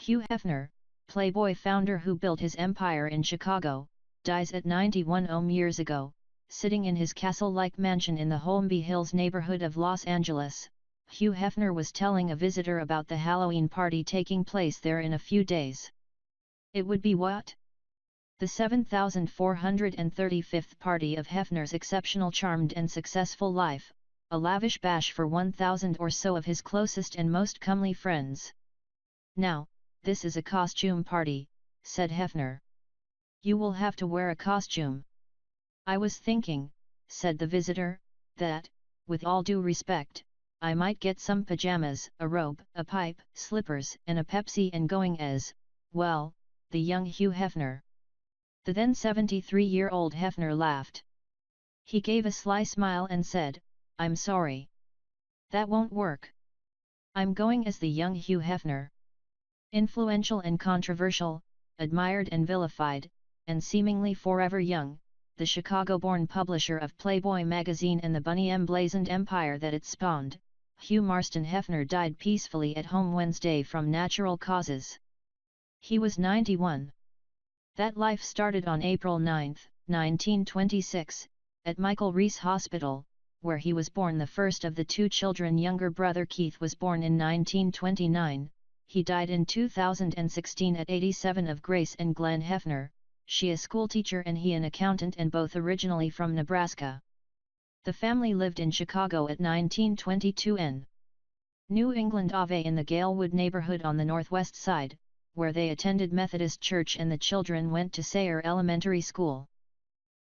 Hugh Hefner, Playboy founder who built his empire in Chicago, dies at 91 years ago, sitting in his castle-like mansion in the Holmby Hills neighborhood of Los Angeles. Hugh Hefner was telling a visitor about the Halloween party taking place there in a few days. It would be what? The 7,435th party of Hefner's exceptional, charmed and successful life, a lavish bash for 1,000 or so of his closest and most comely friends. "Now, this is a costume party," said Hefner. "You will have to wear a costume." "I was thinking," said the visitor, "that, with all due respect, I might get some pajamas, a robe, a pipe, slippers and a Pepsi and going as, well, the young Hugh Hefner." The then 73-year-old Hefner laughed. He gave a sly smile and said, "I'm sorry. That won't work. I'm going as the young Hugh Hefner." Influential and controversial, admired and vilified, and seemingly forever young, the Chicago-born publisher of Playboy magazine and the bunny-emblazoned empire that it spawned, Hugh Marston Hefner died peacefully at home Wednesday from natural causes. He was 91. That life started on April 9, 1926, at Michael Reese Hospital, where he was born the first of the two children. Younger brother Keith was born in 1929, he died in 2016 at 87. Of Grace and Glenn Hefner, she a schoolteacher and he an accountant, and both originally from Nebraska. The family lived in Chicago at 1922 N. New England Ave in the Galewood neighborhood on the northwest side, where they attended Methodist Church and the children went to Sayre Elementary School.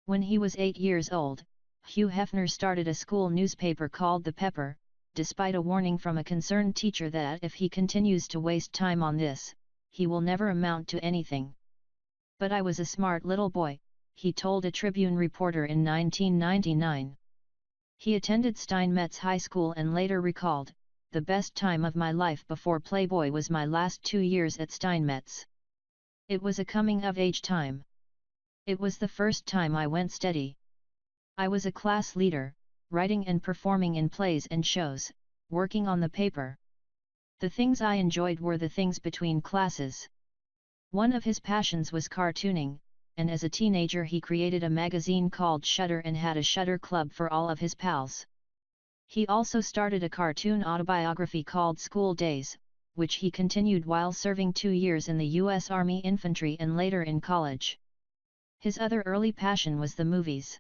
When he was 8 years old, Hugh Hefner started a school newspaper called The Pepper, despite a warning from a concerned teacher that if he continues to waste time on this, he will never amount to anything. "But I was a smart little boy," he told a Tribune reporter in 1999. He attended Steinmetz High School and later recalled, "The best time of my life before Playboy was my last 2 years at Steinmetz. It was a coming-of-age time. It was the first time I went steady. I was a class leader, writing and performing in plays and shows, working on the paper. The things I enjoyed were the things between classes." One of his passions was cartooning, and as a teenager he created a magazine called Shudder and had a Shudder Club for all of his pals. He also started a cartoon autobiography called School Days, which he continued while serving 2 years in the U.S. Army Infantry and later in college. His other early passion was the movies.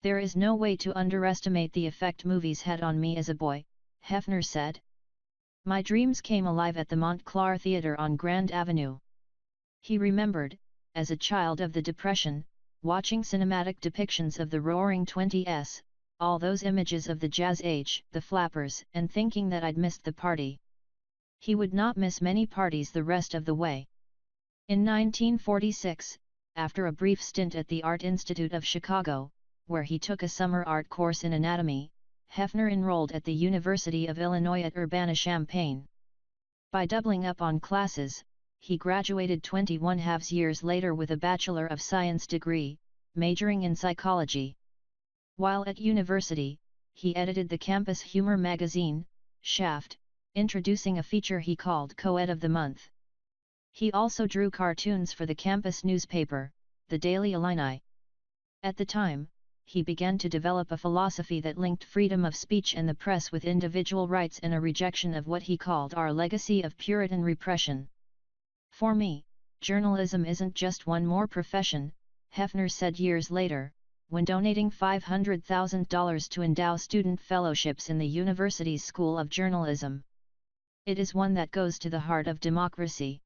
"There is no way to underestimate the effect movies had on me as a boy," Hefner said. "My dreams came alive at the Montclair Theatre on Grand Avenue." He remembered, as a child of the Depression, watching cinematic depictions of the Roaring Twenties, all those images of the Jazz Age, the Flappers, and thinking that I'd missed the party. He would not miss many parties the rest of the way. In 1946, after a brief stint at the Art Institute of Chicago, where he took a summer art course in anatomy, Hefner enrolled at the University of Illinois at Urbana-Champaign. By doubling up on classes, he graduated 21 years later with a Bachelor of Science degree, majoring in psychology. While at university, he edited the campus humor magazine, Shaft, introducing a feature he called Co-Ed of the Month. He also drew cartoons for the campus newspaper, the Daily Illini. At the time, he began to develop a philosophy that linked freedom of speech and the press with individual rights and a rejection of what he called our legacy of Puritan repression. "For me, journalism isn't just one more profession," Hefner said years later, when donating $500,000 to endow student fellowships in the university's School of Journalism. "It is one that goes to the heart of democracy."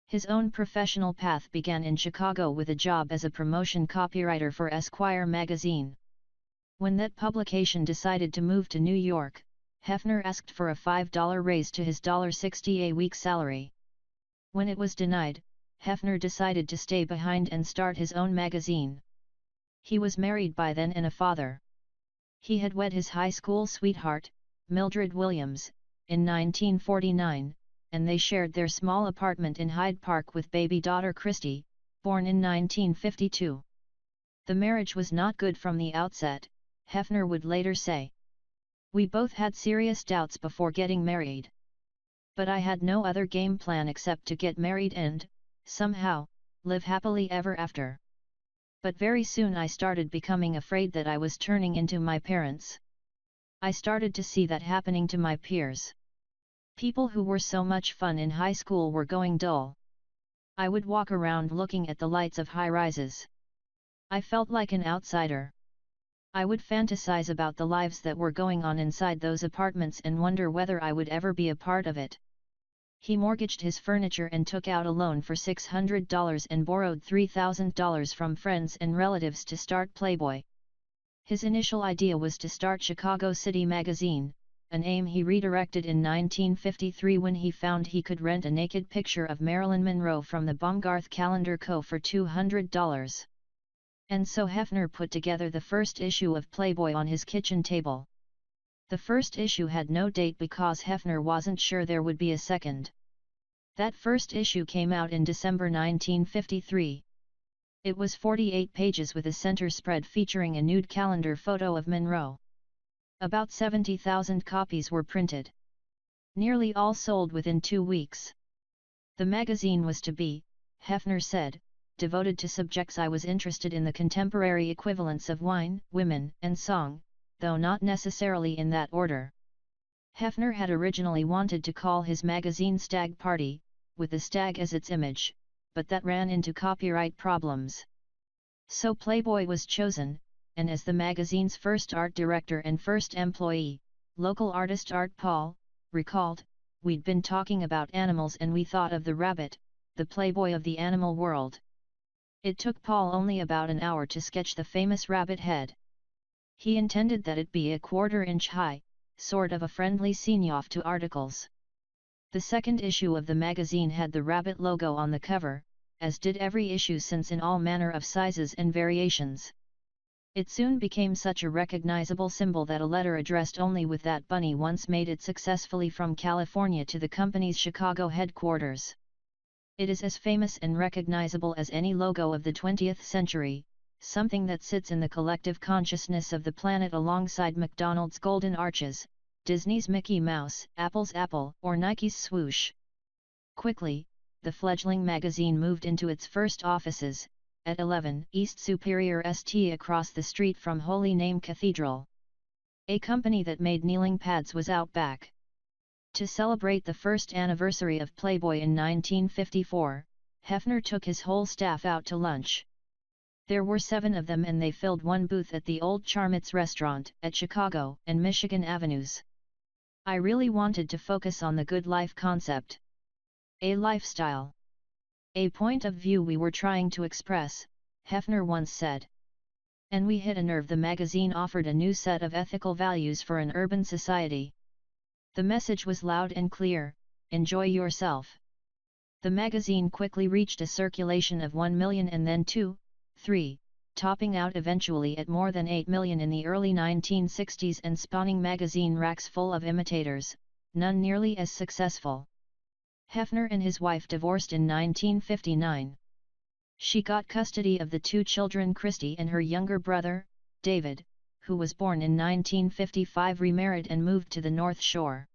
His own professional path began in Chicago with a job as a promotion copywriter for Esquire magazine. When that publication decided to move to New York, Hefner asked for a $5 raise to his $60 a week salary. When it was denied, Hefner decided to stay behind and start his own magazine. He was married by then and a father. He had wed his high school sweetheart, Mildred Williams, in 1949, and they shared their small apartment in Hyde Park with baby daughter Christy, born in 1952. "The marriage was not good from the outset," Hefner would later say. "We both had serious doubts before getting married. But I had no other game plan except to get married and, somehow, live happily ever after. But very soon I started becoming afraid that I was turning into my parents. I started to see that happening to my peers. People who were so much fun in high school were going dull. I would walk around looking at the lights of high-rises. I felt like an outsider. I would fantasize about the lives that were going on inside those apartments and wonder whether I would ever be a part of it. He mortgaged his furniture and took out a loan for $600 and borrowed $3,000 from friends and relatives to start Playboy. His initial idea was to start Chicago City magazine, an aim he redirected in 1953 when he found he could rent a naked picture of Marilyn Monroe from the Baumgarth Calendar Co. for $200. And so Hefner put together the first issue of Playboy on his kitchen table. The first issue had no date because Hefner wasn't sure there would be a second. That first issue came out in December 1953. It was 48 pages with a center spread featuring a nude calendar photo of Monroe. About 70,000 copies were printed. Nearly all sold within 2 weeks. The magazine was to be, Hefner said, devoted to subjects I was interested in the contemporary equivalents of wine, women, and song, though not necessarily in that order. Hefner had originally wanted to call his magazine Stag Party, with the stag as its image, but that ran into copyright problems. So Playboy was chosen, and as the magazine's first art director and first employee, local artist Art Paul, recalled, "We'd been talking about animals and we thought of the rabbit, the Playboy of the animal world. It took Paul only about an hour to sketch the famous rabbit head. He intended that it be a 1/4 inch high, sort of a friendly sign-off to articles." The second issue of the magazine had the rabbit logo on the cover, as did every issue since in all manner of sizes and variations. It soon became such a recognizable symbol that a letter addressed only with that bunny once made it successfully from California to the company's Chicago headquarters. It is as famous and recognizable as any logo of the 20th century, something that sits in the collective consciousness of the planet alongside McDonald's Golden Arches, Disney's Mickey Mouse, Apple's Apple, or Nike's swoosh. Quickly, the fledgling magazine moved into its first offices, at 11 East Superior St. across the street from Holy Name Cathedral. A company that made kneeling pads was out back. To celebrate the first anniversary of Playboy in 1954, Hefner took his whole staff out to lunch. There were 7 of them and they filled one booth at the Old Charmits restaurant at Chicago and Michigan Avenues. "I really wanted to focus on the good life concept. A lifestyle. A point of view we were trying to express," Hefner once said. "And we hit a nerve. The magazine offered a new set of ethical values for an urban society. The message was loud and clear: enjoy yourself." The magazine quickly reached a circulation of 1 million and then 2, 3, topping out eventually at more than 8 million in the early 1960s and spawning magazine racks full of imitators, none nearly as successful. Hefner and his wife divorced in 1959. She got custody of the 2 children. Christy and her younger brother, David, who was born in 1955, remarried and moved to the North Shore.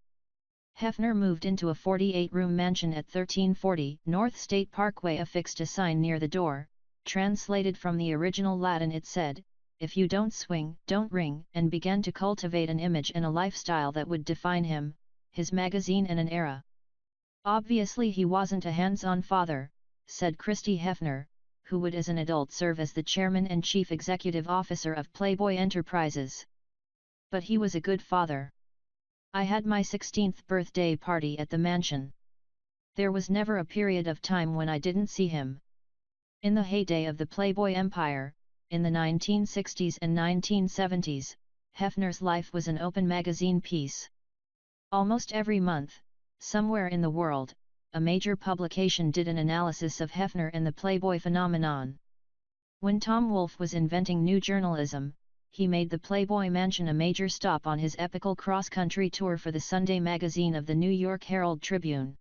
Hefner moved into a 48-room mansion at 1340 North State Parkway. Affixed a sign near the door. Translated from the original Latin, it said, "If you don't swing, don't ring," and began to cultivate an image and a lifestyle that would define him, his magazine and an era. "Obviously he wasn't a hands-on father," said Christy Hefner, who would as an adult serve as the chairman and chief executive officer of Playboy Enterprises. "But he was a good father. I had my 16th birthday party at the mansion. There was never a period of time when I didn't see him." In the heyday of the Playboy empire, in the 1960s and 1970s, Hefner's life was an open magazine piece. Almost every month, somewhere in the world, a major publication did an analysis of Hefner and the Playboy phenomenon. When Tom Wolfe was inventing new journalism, he made the Playboy Mansion a major stop on his epical cross-country tour for the Sunday magazine of the New York Herald Tribune.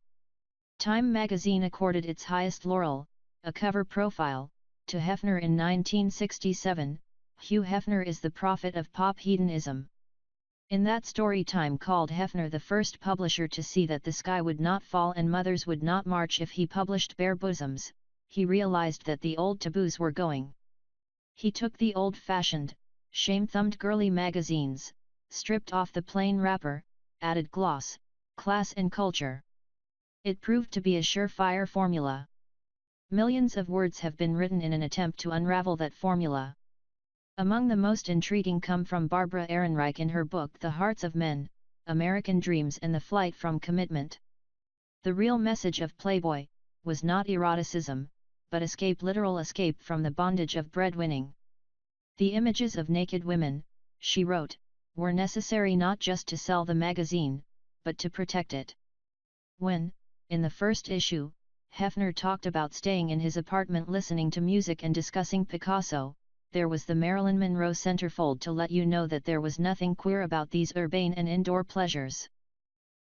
Time magazine accorded its highest laurel, a cover profile, to Hefner in 1967, "Hugh Hefner is the prophet of pop hedonism." In that story Time called Hefner the first publisher to see that the sky would not fall and mothers would not march if he published bare bosoms. He realized that the old taboos were going. He took the old-fashioned, shame-thumbed girly magazines, stripped off the plain wrapper, added gloss, class and culture. It proved to be a surefire formula. Millions of words have been written in an attempt to unravel that formula. Among the most intriguing come from Barbara Ehrenreich in her book The Hearts of Men, American Dreams and the Flight from Commitment. The real message of Playboy was not eroticism, but escape, literal escape from the bondage of breadwinning. The images of naked women, she wrote, were necessary not just to sell the magazine, but to protect it. When, in the first issue, Hefner talked about staying in his apartment listening to music and discussing Picasso, there was the Marilyn Monroe centerfold to let you know that there was nothing queer about these urbane and indoor pleasures.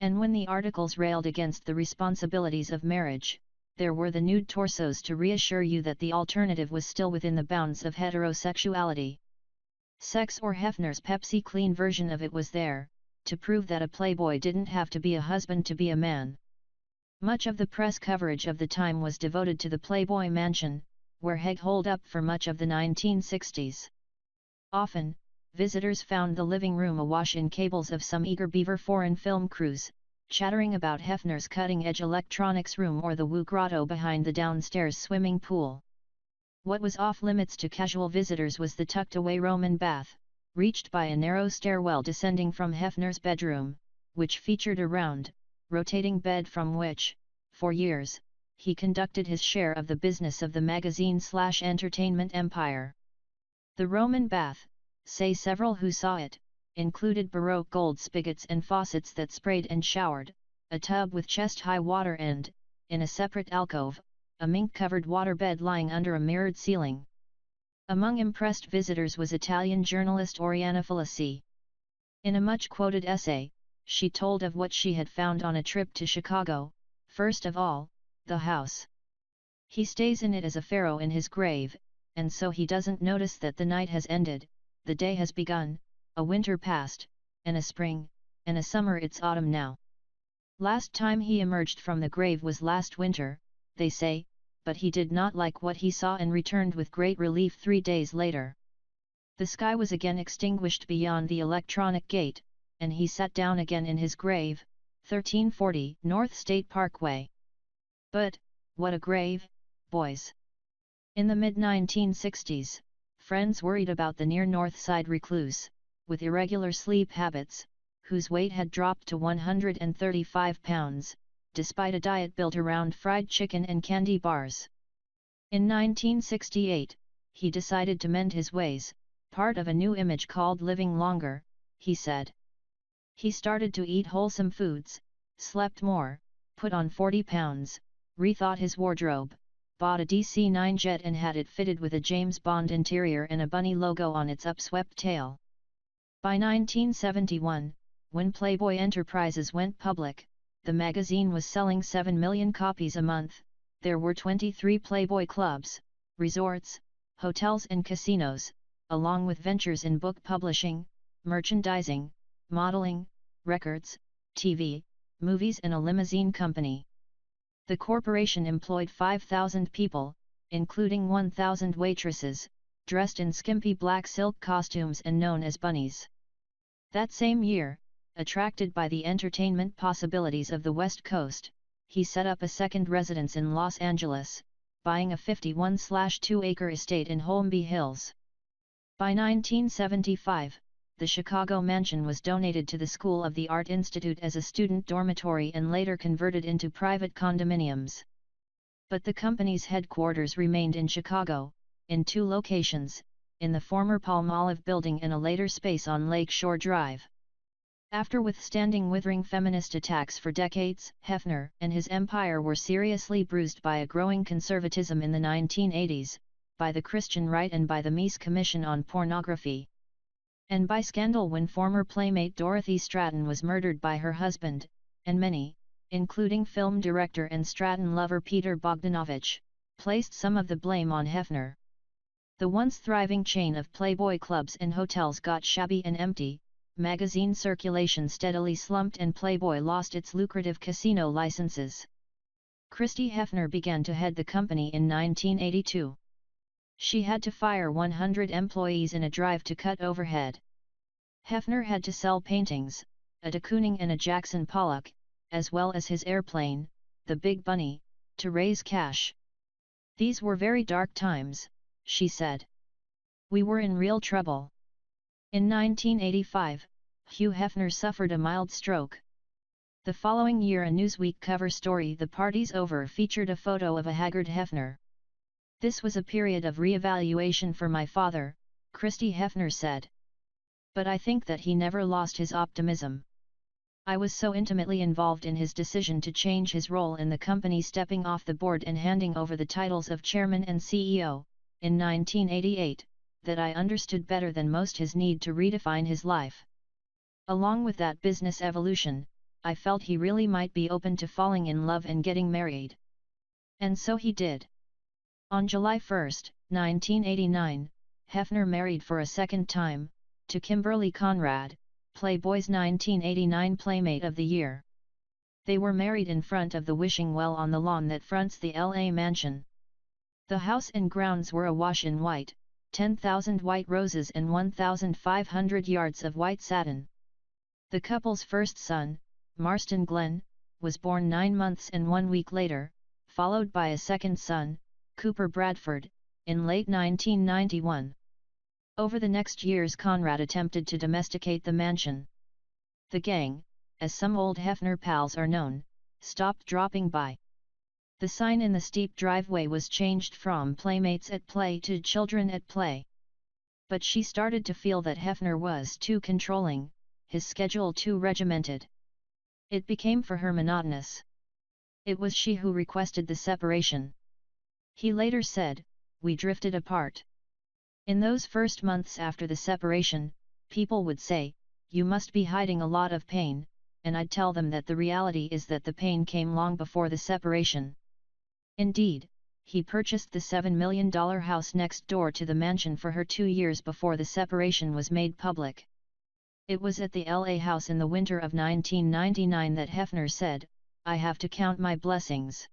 And when the articles railed against the responsibilities of marriage, there were the nude torsos to reassure you that the alternative was still within the bounds of heterosexuality. Sex, or Hefner's Pepsi clean version of it, was there, to prove that a playboy didn't have to be a husband to be a man. Much of the press coverage of the time was devoted to the Playboy Mansion, where Heg holed up for much of the 1960s. Often, visitors found the living room awash in cables of some eager beaver foreign film crews, chattering about Hefner's cutting-edge electronics room or the Wu Grotto behind the downstairs swimming pool. What was off-limits to casual visitors was the tucked-away Roman bath, reached by a narrow stairwell descending from Hefner's bedroom, which featured a round, rotating bed from which, for years, he conducted his share of the business of the magazine/entertainment empire. The Roman bath, say several who saw it, included Baroque gold spigots and faucets that sprayed and showered, a tub with chest-high water and, in a separate alcove, a mink-covered waterbed lying under a mirrored ceiling. Among impressed visitors was Italian journalist Oriana Fallaci. In a much-quoted essay, she told of what she had found on a trip to Chicago. First of all, the house. He stays in it as a pharaoh in his grave, and so he doesn't notice that the night has ended, the day has begun, a winter passed, and a spring, and a summer, it's autumn now. Last time he emerged from the grave was last winter, they say, but he did not like what he saw and returned with great relief 3 days later. The sky was again extinguished beyond the electronic gate, and he sat down again in his grave, 1340 North State Parkway. But, what a grave, boys! In the mid-1960s, friends worried about the near North Side recluse, with irregular sleep habits, whose weight had dropped to 135 pounds, despite a diet built around fried chicken and candy bars. In 1968, he decided to mend his ways, part of a new image called Living Longer, he said. He started to eat wholesome foods, slept more, put on 40 pounds, rethought his wardrobe, bought a DC-9 jet and had it fitted with a James Bond interior and a bunny logo on its upswept tail. By 1971, when Playboy Enterprises went public, the magazine was selling 7 million copies a month. There were 23 Playboy clubs, resorts, hotels and casinos, along with ventures in book publishing, merchandising, modeling, records, TV, movies and a limousine company. The corporation employed 5,000 people, including 1,000 waitresses, dressed in skimpy black silk costumes and known as bunnies. That same year, attracted by the entertainment possibilities of the West Coast, he set up a second residence in Los Angeles, buying a 51/2-acre estate in Holmby Hills. By 1975, the Chicago mansion was donated to the School of the Art Institute as a student dormitory and later converted into private condominiums. But the company's headquarters remained in Chicago, in 2 locations, in the former Palmolive building and a later space on Lake Shore Drive. After withstanding withering feminist attacks for decades, Hefner and his empire were seriously bruised by a growing conservatism in the 1980s, by the Christian right and by the Mies Commission on Pornography. And by scandal when former playmate Dorothy Stratton was murdered by her husband, and many, including film director and Stratton lover Peter Bogdanovich, placed some of the blame on Hefner. The once thriving chain of Playboy clubs and hotels got shabby and empty, magazine circulation steadily slumped and Playboy lost its lucrative casino licenses. Christy Hefner began to head the company in 1982. She had to fire 100 employees in a drive to cut overhead. Hefner had to sell paintings, a de Kooning and a Jackson Pollock, as well as his airplane, the Big Bunny, to raise cash. "These were very dark times," she said. "We were in real trouble." In 1985, Hugh Hefner suffered a mild stroke. The following year, a Newsweek cover story, "The Party's Over," featured a photo of a haggard Hefner. "This was a period of re-evaluation for my father," Christy Hefner said. "But I think that he never lost his optimism. I was so intimately involved in his decision to change his role in the company, stepping off the board and handing over the titles of chairman and CEO, in 1988, that I understood better than most his need to redefine his life. Along with that business evolution, I felt he really might be open to falling in love and getting married. And so he did." On July 1, 1989, Hefner married for a second time, to Kimberly Conrad, Playboy's 1989 Playmate of the Year. They were married in front of the wishing well on the lawn that fronts the LA mansion. The house and grounds were awash in white, 10,000 white roses and 1,500 yards of white satin. The couple's first son, Marston Glenn, was born 9 months and 1 week later, followed by a second son, Cooper Bradford, in late 1991. Over the next years, Conrad attempted to domesticate the mansion. The gang, as some old Hefner pals are known, stopped dropping by. The sign in the steep driveway was changed from "Playmates at Play" to "Children at Play." But she started to feel that Hefner was too controlling, his schedule too regimented. It became for her monotonous. It was she who requested the separation. He later said, "We drifted apart. In those first months after the separation, people would say, 'You must be hiding a lot of pain,' and I'd tell them that the reality is that the pain came long before the separation." Indeed, he purchased the $7 million house next door to the mansion for her 2 years before the separation was made public. It was at the LA house in the winter of 1999 that Hefner said, "I have to count my blessings.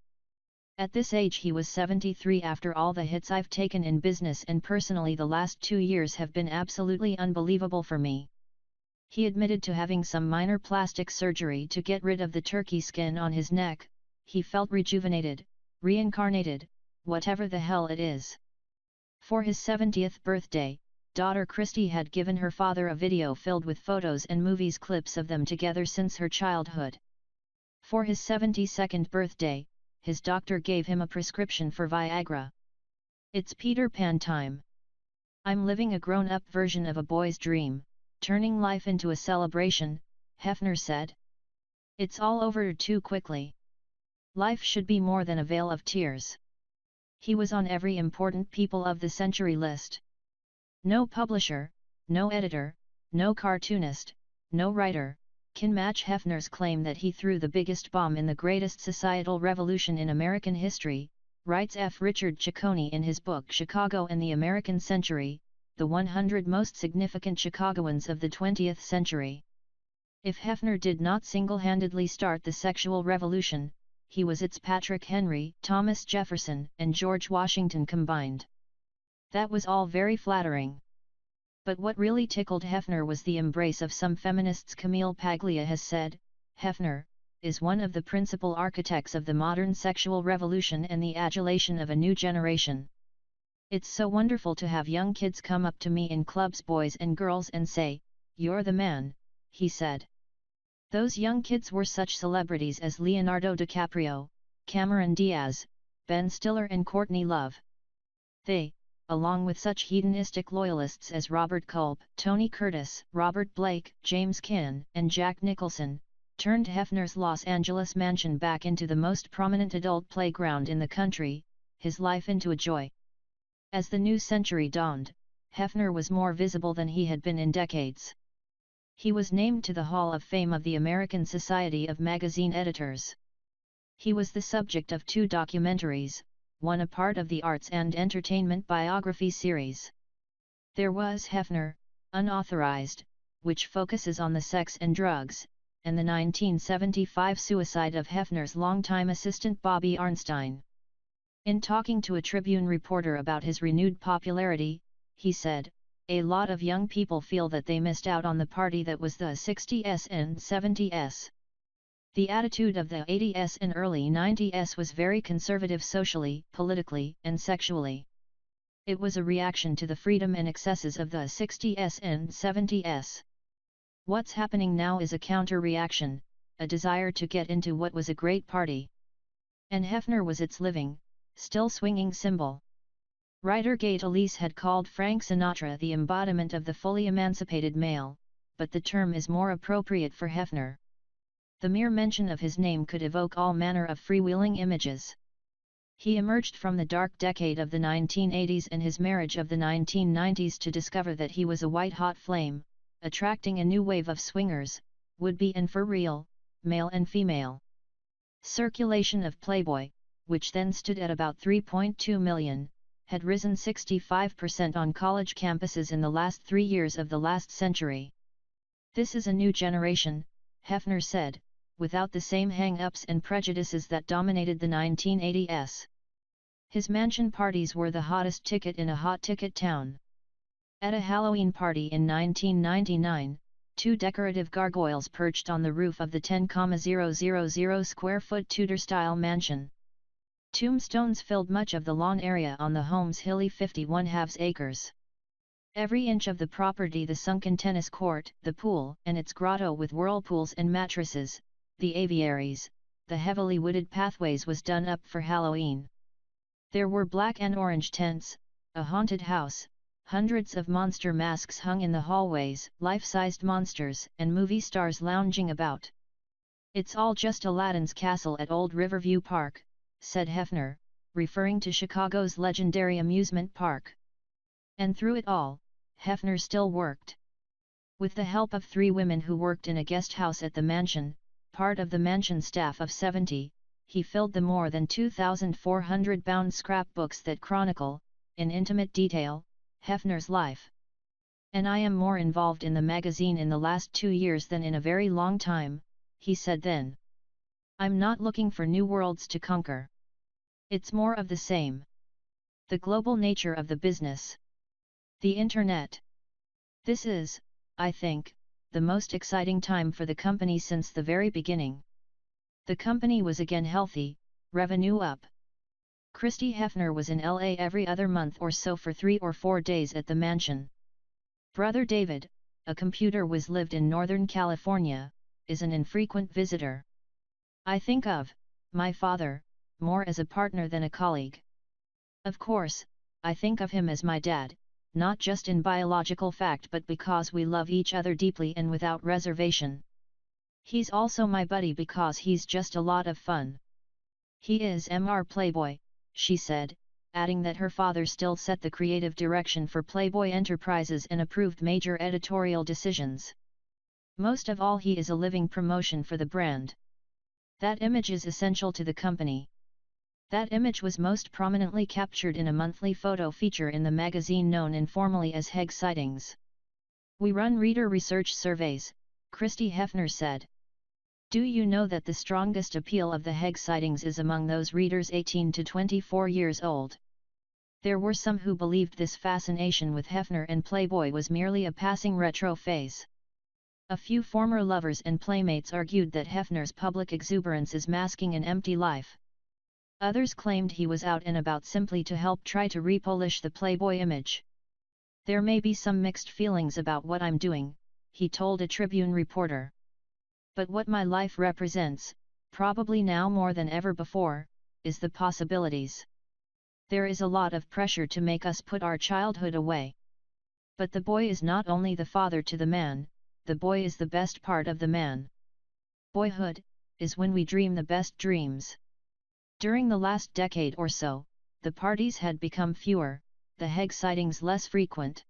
At this age," he was 73, "after all the hits I've taken in business and personally, the last 2 years have been absolutely unbelievable for me." He admitted to having some minor plastic surgery to get rid of the turkey skin on his neck. He felt rejuvenated, reincarnated, whatever the hell it is. For his 70th birthday, daughter Christy had given her father a video filled with photos and movies clips of them together since her childhood. For his 72nd birthday, his doctor gave him a prescription for Viagra. "It's Peter Pan time. I'm living a grown-up version of a boy's dream, turning life into a celebration," Hefner said. "It's all over too quickly. Life should be more than a veil of tears." He was on every important People of the Century list. No publisher, no editor, no cartoonist, no writer, can match Hefner's claim that he threw the biggest bomb in the greatest societal revolution in American history, writes F. Richard Ciccone in his book Chicago and the American Century, The 100 Most Significant Chicagoans of the 20th Century. If Hefner did not single-handedly start the sexual revolution, he was its Patrick Henry, Thomas Jefferson, and George Washington combined. That was all very flattering. But what really tickled Hefner was the embrace of some feminists. Camille Paglia has said, "Hefner is one of the principal architects of the modern sexual revolution and the adulation of a new generation. It's so wonderful to have young kids come up to me in clubs, boys and girls, and say, 'You're the man,'" he said. Those young kids were such celebrities as Leonardo DiCaprio, Cameron Diaz, Ben Stiller and Courtney Love. They, along with such hedonistic loyalists as Robert Culp, Tony Curtis, Robert Blake, James Caan, and Jack Nicholson, turned Hefner's Los Angeles mansion back into the most prominent adult playground in the country, his life into a joy. As the new century dawned, Hefner was more visible than he had been in decades. He was named to the Hall of Fame of the American Society of Magazine Editors. He was the subject of 2 documentaries, one a part of the Arts and Entertainment biography series. There was Hefner, Unauthorized, which focuses on the sex and drugs, and the 1975 suicide of Hefner's longtime assistant Bobby Arnstein. In talking to a Tribune reporter about his renewed popularity, he said, "A lot of young people feel that they missed out on the party that was the 60s and 70s. The attitude of the 80s and early 90s was very conservative socially, politically, and sexually. It was a reaction to the freedom and excesses of the 60s and 70s. What's happening now is a counter-reaction, a desire to get into what was a great party. And Hefner was its living, still swinging symbol." Writer Gate Elise had called Frank Sinatra the embodiment of the fully emancipated male, but the term is more appropriate for Hefner. The mere mention of his name could evoke all manner of freewheeling images. He emerged from the dark decade of the 1980s and his marriage of the 1990s to discover that he was a white-hot flame, attracting a new wave of swingers, would-be and for real, male and female. Circulation of Playboy, which then stood at about 3.2 million, had risen 65% on college campuses in the last 3 years of the last century. "This is a new generation," Hefner said, without the same hang-ups and prejudices that dominated the 1980s. His mansion parties were the hottest ticket in a hot-ticket town. At a Halloween party in 1999, 2 decorative gargoyles perched on the roof of the 10,000 square foot Tudor-style mansion. Tombstones filled much of the lawn area on the home's hilly 51/2 acres. Every inch of the property, the sunken tennis court, the pool and its grotto with whirlpools and mattresses, the aviaries, the heavily wooded pathways, was done up for Halloween. There were black and orange tents, a haunted house, hundreds of monster masks hung in the hallways, life-sized monsters and movie stars lounging about. "It's all just Aladdin's castle at Old Riverview Park," said Hefner, referring to Chicago's legendary amusement park. And through it all, Hefner still worked. With the help of 3 women who worked in a guest house at the mansion, part of the mansion staff of 70, he filled the more than 2,400 bound scrapbooks that chronicle, in intimate detail, Hefner's life. "And I am more involved in the magazine in the last 2 years than in a very long time," he said then. "I'm not looking for new worlds to conquer. It's more of the same. The global nature of the business. The Internet. This is, I think, the most exciting time for the company since the very beginning." The company was again healthy, revenue up. Christy Hefner was in LA every other month or so for 3 or 4 days at the mansion. Brother David, a computer whiz, lived in Northern California, is an infrequent visitor. "I think of my father more as a partner than a colleague. Of course, I think of him as my dad, not just in biological fact but because we love each other deeply and without reservation. He's also my buddy because he's just a lot of fun. He is Mr. Playboy," she said, adding that her father still set the creative direction for Playboy Enterprises and approved major editorial decisions. "Most of all, he is a living promotion for the brand. That image is essential to the company." That image was most prominently captured in a monthly photo feature in the magazine known informally as Heg Sightings. "We run reader research surveys," Christy Hefner said. "Do you know that the strongest appeal of the Heg Sightings is among those readers 18 to 24 years old?" There were some who believed this fascination with Hefner and Playboy was merely a passing retro phase. A few former lovers and playmates argued that Hefner's public exuberance is masking an empty life. Others claimed he was out and about simply to help try to repolish the Playboy image. "There may be some mixed feelings about what I'm doing," he told a Tribune reporter. "But what my life represents, probably now more than ever before, is the possibilities. There is a lot of pressure to make us put our childhood away. But the boy is not only the father to the man, the boy is the best part of the man. Boyhood is when we dream the best dreams." During the last decade or so, the parties had become fewer, the Heg sightings less frequent.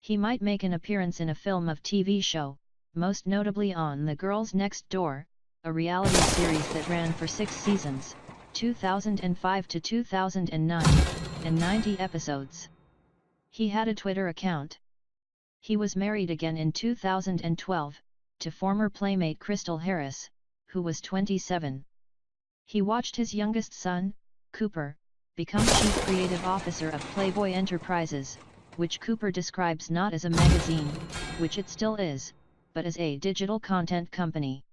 He might make an appearance in a film of TV show, most notably on The Girls Next Door, a reality series that ran for 6 seasons, 2005 to 2009, and 90 episodes. He had a Twitter account. He was married again in 2012, to former Playmate Crystal Harris, who was 27. He watched his youngest son, Cooper, become Chief Creative Officer of Playboy Enterprises, which Cooper describes not as a magazine, which it still is, but as a digital content company.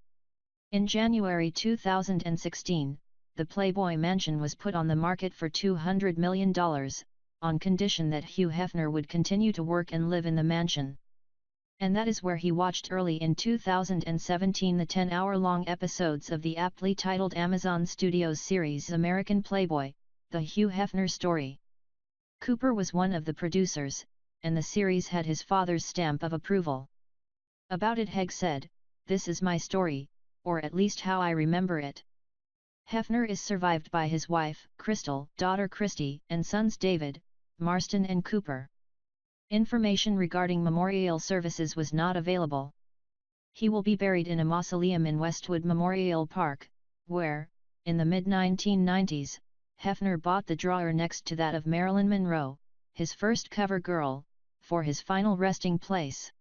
In January 2016, the Playboy mansion was put on the market for $200 million, on condition that Hugh Hefner would continue to work and live in the mansion. And that is where he watched early in 2017 the 10-hour-long episodes of the aptly titled Amazon Studios series American Playboy, The Hugh Hefner Story. Cooper was one of the producers, and the series had his father's stamp of approval. About it, Hegg said, "This is my story, or at least how I remember it." Hefner is survived by his wife, Crystal, daughter Christy, and sons David, Marston and Cooper. Information regarding memorial services was not available. He will be buried in a mausoleum in Westwood Memorial Park, where, in the mid-1990s, Hefner bought the drawer next to that of Marilyn Monroe, his first cover girl, for his final resting place.